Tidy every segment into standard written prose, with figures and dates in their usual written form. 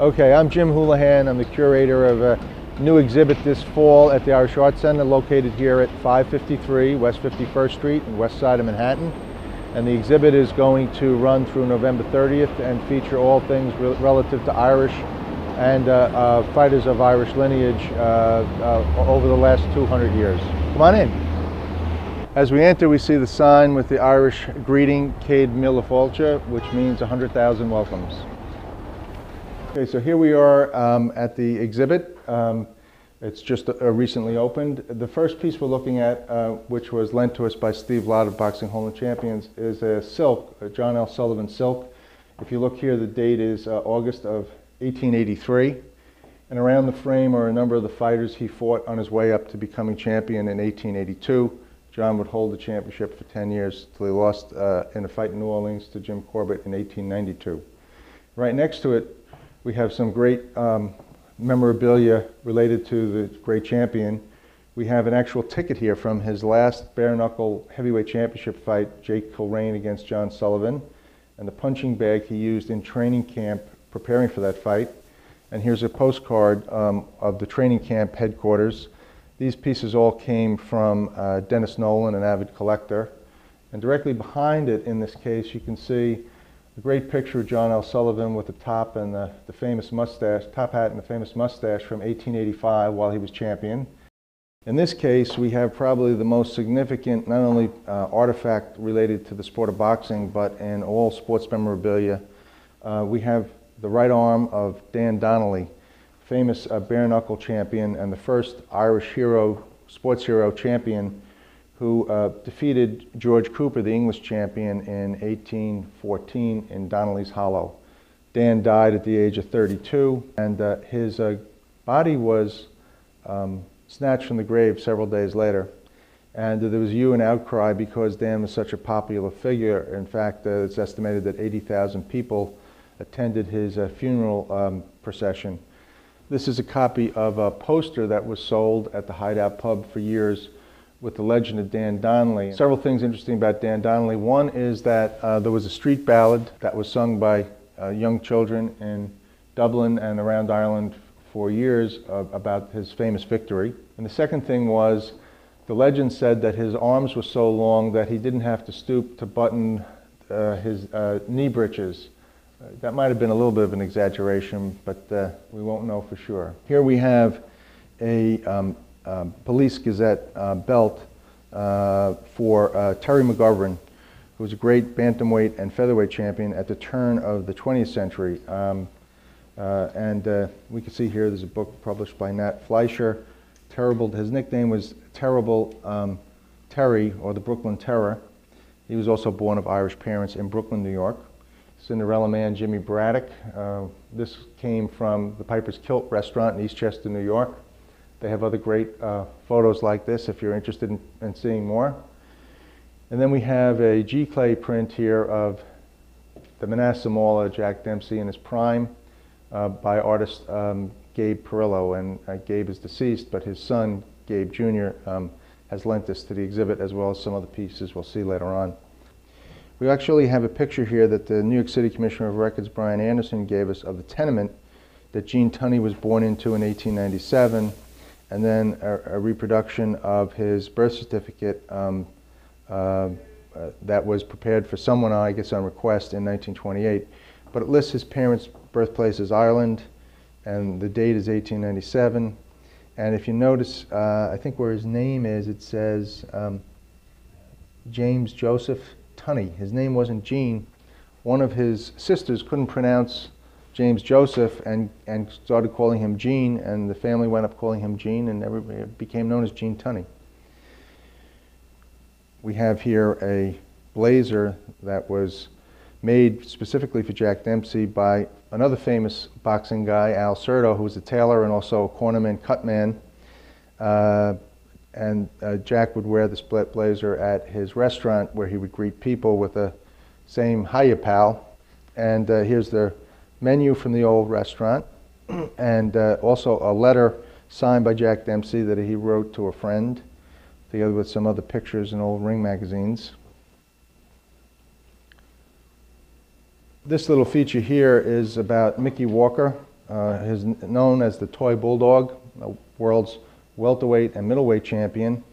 Okay, I'm Jim Houlihan. I'm the curator of a new exhibit this fall at the Irish Arts Center, located here at 553 West 51st Street in west side of Manhattan. And the exhibit is going to run through November 30th and feature all things relative to Irish and fighters of Irish lineage over the last 200 years. Come on in. As we enter, we see the sign with the Irish greeting, Céad Míle Fáilte, which means 100,000 welcomes. Okay, so here we are at the exhibit. It's just recently opened. The first piece we're looking at, which was lent to us by Steve Lott of Boxing Hall of Champions, is a silk, a John L. Sullivan silk. If you look here, the date is August of 1883. And around the frame are a number of the fighters he fought on his way up to becoming champion in 1882. John would hold the championship for 10 years till he lost in a fight in New Orleans to Jim Corbett in 1892. Right next to it, we have some great memorabilia related to the great champion. We have an actual ticket here from his last bare-knuckle heavyweight championship fight, Jake Kilrain against John Sullivan, and the punching bag he used in training camp preparing for that fight. And here's a postcard of the training camp headquarters. These pieces all came from Dennis Nolan, an avid collector. And directly behind it, in this case, you can see a great picture of John L. Sullivan with the top and the famous mustache, top hat and the famous mustache from 1885 while he was champion. In this case, we have probably the most significant, not only artifact related to the sport of boxing, but in all sports memorabilia. We have the right arm of Dan Donnelly, famous bare-knuckle champion and the first Irish hero, sports hero champion, who defeated George Cooper, the English champion, in 1814 in Donnelly's Hollow. Dan died at the age of 32, and his body was snatched from the grave several days later. And there was a hue and outcry because Dan was such a popular figure. In fact, it's estimated that 80,000 people attended his funeral procession. This is a copy of a poster that was sold at the Hideout Pub for years with the legend of Dan Donnelly. Several things interesting about Dan Donnelly. One is that there was a street ballad that was sung by young children in Dublin and around Ireland for years about his famous victory. And the second thing was, the legend said that his arms were so long that he didn't have to stoop to button his knee breeches. That might have been a little bit of an exaggeration, but we won't know for sure. Here we have a Police Gazette belt for Terry McGovern, who was a great bantamweight and featherweight champion at the turn of the 20th century. We can see here there's a book published by Nat Fleischer. His nickname was Terrible Terry, or the Brooklyn Terror. He was also born of Irish parents in Brooklyn, New York. Cinderella Man Jimmy Braddock. This came from the Piper's Kilt restaurant in Eastchester, New York. They have other great photos like this if you're interested in seeing more. And then we have a G. Clay print here of the Manasseh Mauler, Jack Dempsey in his prime, by artist Gabe Perillo. And Gabe is deceased, but his son, Gabe Jr., has lent this to the exhibit, as well as some other pieces we'll see later on. We actually have a picture here that the New York City Commissioner of Records, Brian Anderson, gave us of the tenement that Gene Tunney was born into in 1897, and then a reproduction of his birth certificate that was prepared for someone, I guess on request, in 1928. But it lists his parents' birthplace as Ireland, and the date is 1897. And if you notice, I think where his name is, it says James Joseph Tunney. His name wasn't Gene. One of his sisters couldn't pronounce James Joseph and started calling him Gene, and the family went up calling him Gene, and everybody became known as Gene Tunney. We have here a blazer that was made specifically for Jack Dempsey by another famous boxing guy, Al Certo, who was a tailor and also a cornerman, cutman. Jack would wear the split blazer at his restaurant where he would greet people with the same "Hiya, pal." And here's the menu from the old restaurant, and also a letter signed by Jack Dempsey that he wrote to a friend, together with some other pictures in old ring magazines. This little feature here is about Mickey Walker, is known as the Toy Bulldog, the world's welterweight and middleweight champion.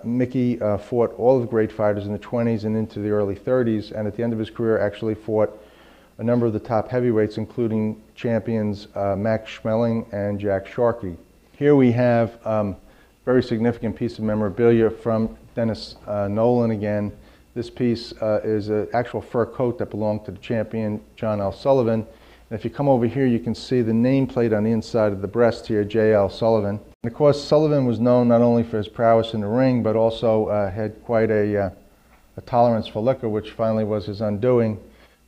Mickey fought all of the great fighters in the 20s and into the early 30s, and at the end of his career actually fought a number of the top heavyweights, including champions Max Schmeling and Jack Sharkey. Here we have very significant piece of memorabilia from Dennis Nolan again. This piece is an actual fur coat that belonged to the champion John L. Sullivan. And if you come over here, you can see the nameplate on the inside of the breast here, J.L. Sullivan. And of course, Sullivan was known not only for his prowess in the ring, but also had quite a tolerance for liquor, which finally was his undoing.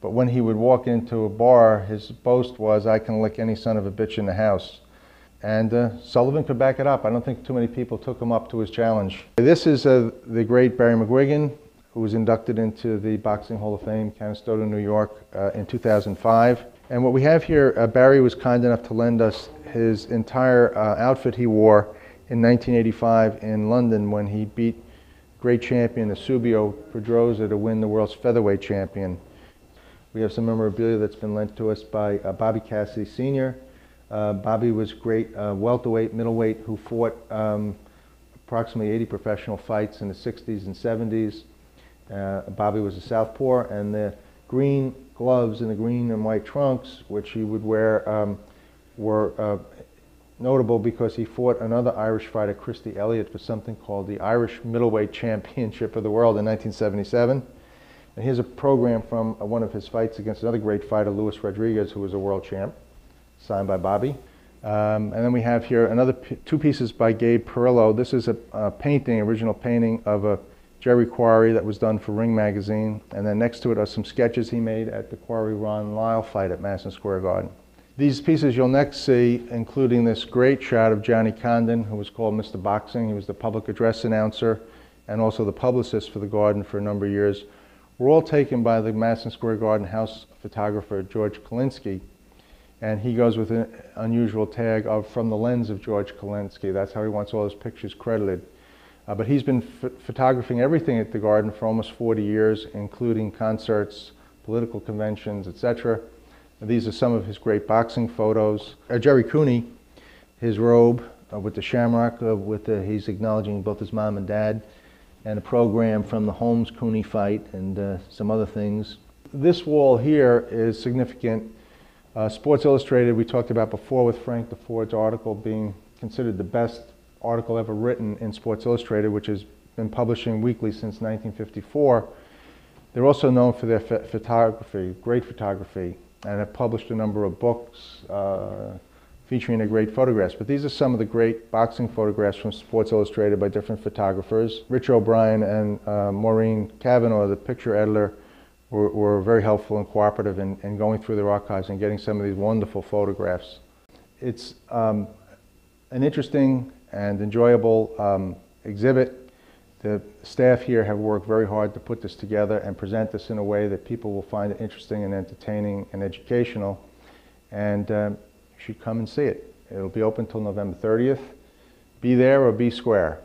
But when he would walk into a bar, his boast was, "I can lick any son of a bitch in the house." And Sullivan could back it up. I don't think too many people took him up to his challenge. This is the great Barry McGuigan, who was inducted into the Boxing Hall of Fame, Canastota, New York, in 2005. And what we have here, Barry was kind enough to lend us his entire outfit he wore in 1985 in London when he beat great champion Eusebio Pedroza to win the world's featherweight champion. We have some memorabilia that's been lent to us by Bobby Cassidy Sr. Bobby was great welterweight, middleweight, who fought approximately 80 professional fights in the 60s and 70s. Bobby was a southpaw, and the green gloves and the green and white trunks, which he would wear, were notable because he fought another Irish fighter, Christy Elliott, for something called the Irish Middleweight Championship of the World in 1977. And here's a program from one of his fights against another great fighter, Luis Rodriguez, who was a world champ, signed by Bobby. And then we have here another two pieces by Gabe Perillo. This is a painting, original painting of a Jerry Quarry that was done for Ring magazine, and then next to it are some sketches he made at the Quarry Ron Lyle fight at Madison Square Garden. These pieces you'll next see, including this great shot of Johnny Condon, who was called Mr. Boxing. He was the public address announcer and also the publicist for the Garden for a number of years, were all taken by the Madison Square Garden house photographer George Kalinsky. And he goes with an unusual tag of "from the lens of George Kalinsky." That's how he wants all his pictures credited. But he's been photographing everything at the Garden for almost 40 years, including concerts, political conventions, etc. These are some of his great boxing photos. Jerry Cooney, his robe with the shamrock, he's acknowledging both his mom and dad, and a program from the Holmes-Cooney fight and some other things. This wall here is significant. Sports Illustrated, we talked about before with Frank DeFord's article being considered the best article ever written in Sports Illustrated, which has been publishing weekly since 1954. They're also known for their photography, great photography, and have published a number of books featuring their great photographs. But these are some of the great boxing photographs from Sports Illustrated by different photographers. Rich O'Brien and Maureen Cavanaugh, the picture editor, were very helpful and cooperative in going through their archives and getting some of these wonderful photographs. It's an interesting and enjoyable exhibit. The staff here have worked very hard to put this together and present this in a way that people will find it interesting and entertaining and educational. And you should come and see it. It'll be open till November 30th. Be there or be square.